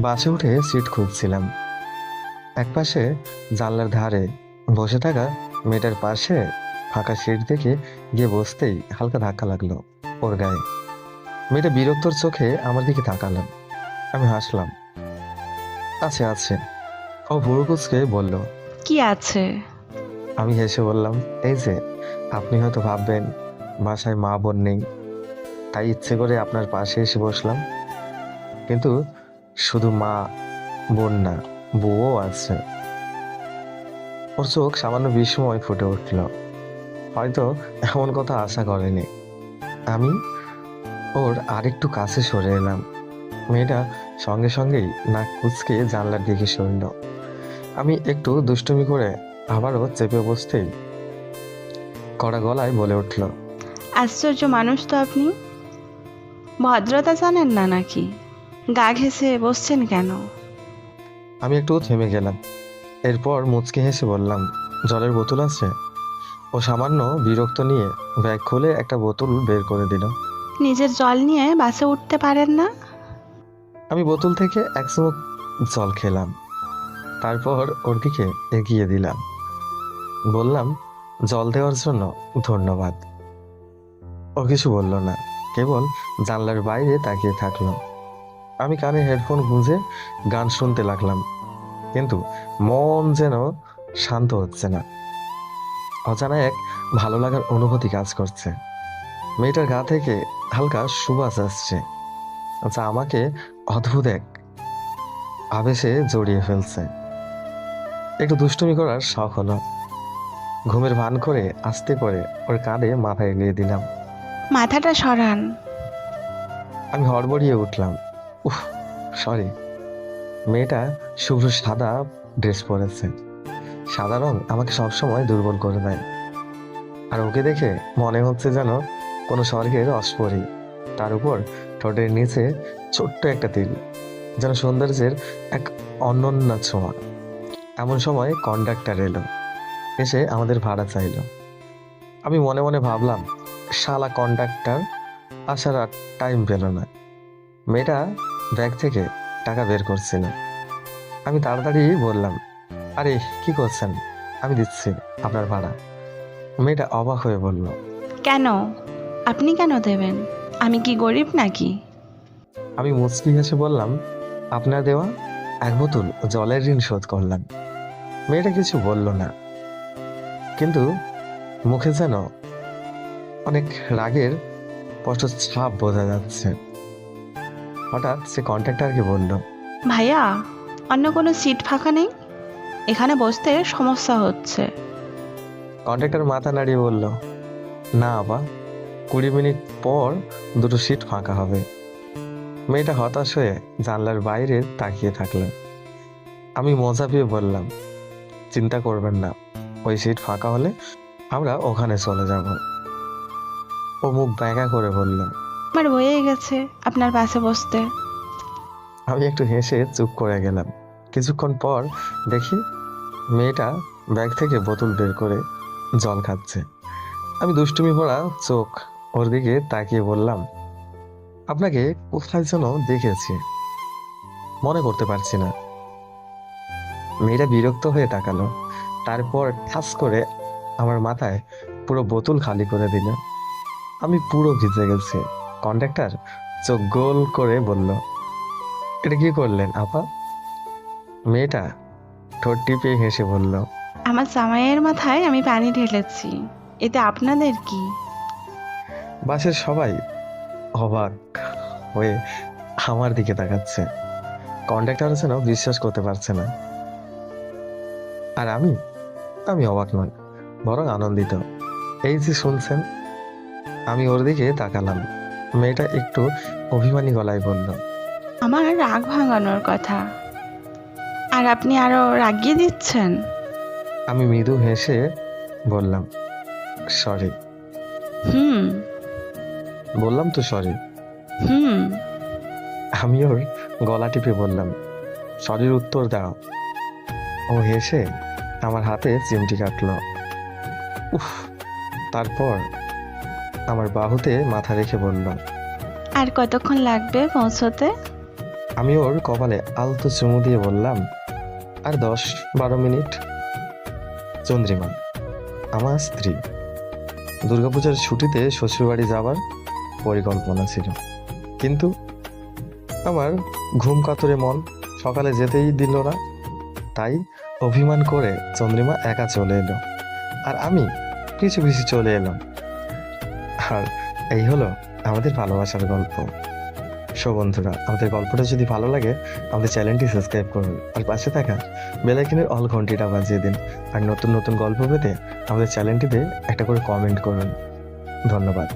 বাসে উঠে সিট খুঁজছিলাম। একপাশে জানলার ধারে বসে থাকা মেয়েটার পাশে ফাঁকা সিট দেখে গিয়ে বসতেই হালকা ধাক্কা লাগলো ওর গায়ে। মেয়েটা বিরক্তর চোখে আমার দিকে তাকালাম। আমি হাসলাম। আছে আছে, ও ভুরু কুঁচকে বলল। কি আছে? আমি হেসে বললাম, এই যে আপনি হয়তো ভাববেন বাসায় মা বোন নেই, তাই ইচ্ছে করে আপনার পাশে এসে বসলাম। কিন্তু শুধু মা বোন না, বউও আছে। ওর চোখ সামান্য বিস্ময় ফুটে উঠল। হয়তো এমন কথা আশা করেনি। আমি ওর আরেকটু কাছে সরে এলাম। মেয়েটা সঙ্গে সঙ্গেই নাক কুঁচকে জানলার দিকে সরল। আমি একটু দুষ্টুমি করে আবারও চেপে বসতেই কড়া গলায় বলে উঠল, আশ্চর্য মানুষ তো আপনি। ভদ্রতা জানেন না নাকি? গা ঘেঁষে বসছেন কেন? আমি একটু থেমে গেলাম। এরপর মুচকি হেসে বললাম, জলের বোতল আছে? ও সামান্য বিরক্ত নিয়ে ব্যাগ খুলে একটা বোতল বের করে দিল। নিজের জল নিয়ে বাসে উঠতে পারেন না? আমি বোতল থেকে এক চুমুক জল খেলাম। তারপর ওর দিকে এগিয়ে দিলাম। বললাম, জল দেওয়ার জন্য ধন্যবাদ। ও কিছু বলল না, কেবল জানলার বাইরে তাকিয়ে থাকলো। আমি কানে হেডফোন গুঁজে গান শুনতে লাগলাম, কিন্তু মন যেন শান্ত হচ্ছে না। অজানা এক ভালো লাগার অনুভূতি কাজ করছে। মেয়েটার গা থেকে হালকা সুবাস আসছে, যা আমাকে অদ্ভুত এক আবেশে জড়িয়ে ফেলছে। একটু দুষ্টুমি করার শখ হলো। ঘুমের ভান করে আস্তে করে ওর কাঁধে মাথা এলিয়ে দিলাম। মাথাটা সরান। আমি হড়বড়িয়ে উঠলাম। উফ, সরি। মেয়েটা শুভ্র সাদা ড্রেস পরেছে। সাদা রং আমাকে সবসময় দুর্বল করে দেয়। আর ওকে দেখে মনে হচ্ছে যেন কোনো স্বর্গের অস্পরি। তার উপর ঠোঁটের নিচে ছোট্ট একটা তিল, যেন সৌন্দর্যের এক অনন্য ছোঁয়া। এমন সময় কন্ডাক্টর এলো, এসে আমাদের ভাড়া চাইলো। আমি মনে মনে ভাবলাম, শালা কন্ডাক্টর আসার আর টাইম পেল না। মেয়েটা ব্যাগ থেকে টাকা বের করছিল। আমি তাড়াতাড়ি বললাম, আরে কি করছেন, আমি দিচ্ছি আপনার ভাড়া। মেয়েটা অবাক হয়ে বলল, কেন? আপনি কেন দেবেন? আমি কি গরিব নাকি? আমি মুচকি হেসে বললাম, আপনার দেওয়া এক বোতল জলের ঋণ শোধ করলাম। মেয়েটা কিছু বলল না, কিন্তু মুখে যেন অনেক রাগের স্পষ্ট ছাপ বোঝা যাচ্ছে। হঠাৎ সে কন্ট্রাক্টরকে বলল, ভাইয়া, অন্য কোনো সিট ফাঁকা নেই? এখানে বসতে সমস্যা হচ্ছে। কন্ট্রাক্টর মাথা নাড়িয়ে বলল, না আপা, 20 মিনিট পর দুটো সিট ফাঁকা হবে। মেয়েটা হতাশ হয়ে জানলার বাইরে তাকিয়ে থাকলো। আমি মজা পেয়ে বললাম, চিন্তা করবেন না, ওই সিট ফাঁকা হলে আমরা ওখানে চলে যাব। ও মুখ ব্যাঁকা করে বলল। আমার হয়ে গেছে আপনার পাশে বসতে। আমি একটু হেসে চুপ করে গেলাম। কিছুক্ষণ পর দেখি মেয়েটা ব্যাগ থেকে বোতল বের করে জল খাচ্ছে। আমি দুষ্টুমি ভরা চোখ ওর দিকে তাকিয়ে বললাম, আপনাকে কোথায় যেন দেখেছি, মনে করতে পারছি না। মেয়েটা বিরক্ত হয়ে তাকালো, তারপর ঠাস করে আমার মাথায় পুরো বোতল খালি করে দিল। আমি পুরো ভিজে গেছি। কন্ডাক্টর চোখ গোল করে বলল, এটা কি করলেন আপা? মেয়েটা ঠোঁট টিপে হেসে বলল, আমার জামাইয়ের মাথায় আমি পানি ঢেলেছি, এতে আপনাদের কি? বাসের সবাই অবাক হয়ে আমার দিকে তাকাচ্ছে। কন্ডাক্টর যেন বিশ্বাস করতে পারছে না। আর আমি আমি অবাক নই, বরং আনন্দিত। এই যে শুনছেন। আমি ওর দিকে তাকালাম। মেয়েটা একটু অভিমানী গলায় বলল, আমার রাগ ভাঙানোর কথা, আর আপনি আরো রাগিয়ে দিচ্ছেন। আমি মৃদু হেসে বললাম, সরি। হুম বললাম তো সরি। হুম আমি ওর গলা টিপে বললাম, সরির উত্তর দাও। ও হেসে আমার হাতে চিমটি কাটলো। উফ। তারপর আমার বাহুতে মাথা রেখে বলল, আর কতক্ষণ লাগবে পৌঁছতে? আমি ওর কপালে আলতো চুমু দিয়ে বললাম, আর 10-12 মিনিট। চন্দ্রিমা আমার স্ত্রী। দুর্গাপূজার ছুটিতে শ্বশুরবাড়ি যাবার পরিকল্পনা ছিল, কিন্তু আমার ঘুম কাতুরে মন সকালে যেতেই দিল না। তাই অভিমান করে চন্দ্রিমা একা চলে এলো, আর আমি পিছু পিছু চলে এলাম। আর এই হলো আমাদের ভালোবাসার গল্প। সো বন্ধুরা, আমাদের গল্পটা যদি ভালো লাগে আমাদের চ্যানেলটি সাবস্ক্রাইব করুন, আর পাশে থাকা বেল আইকনের অল ঘন্টিটা বাজিয়ে দিন। আর নতুন নতুন গল্প পেতে আমাদের চ্যানেলটিতে একটা করে কমেন্ট করুন। ধন্যবাদ।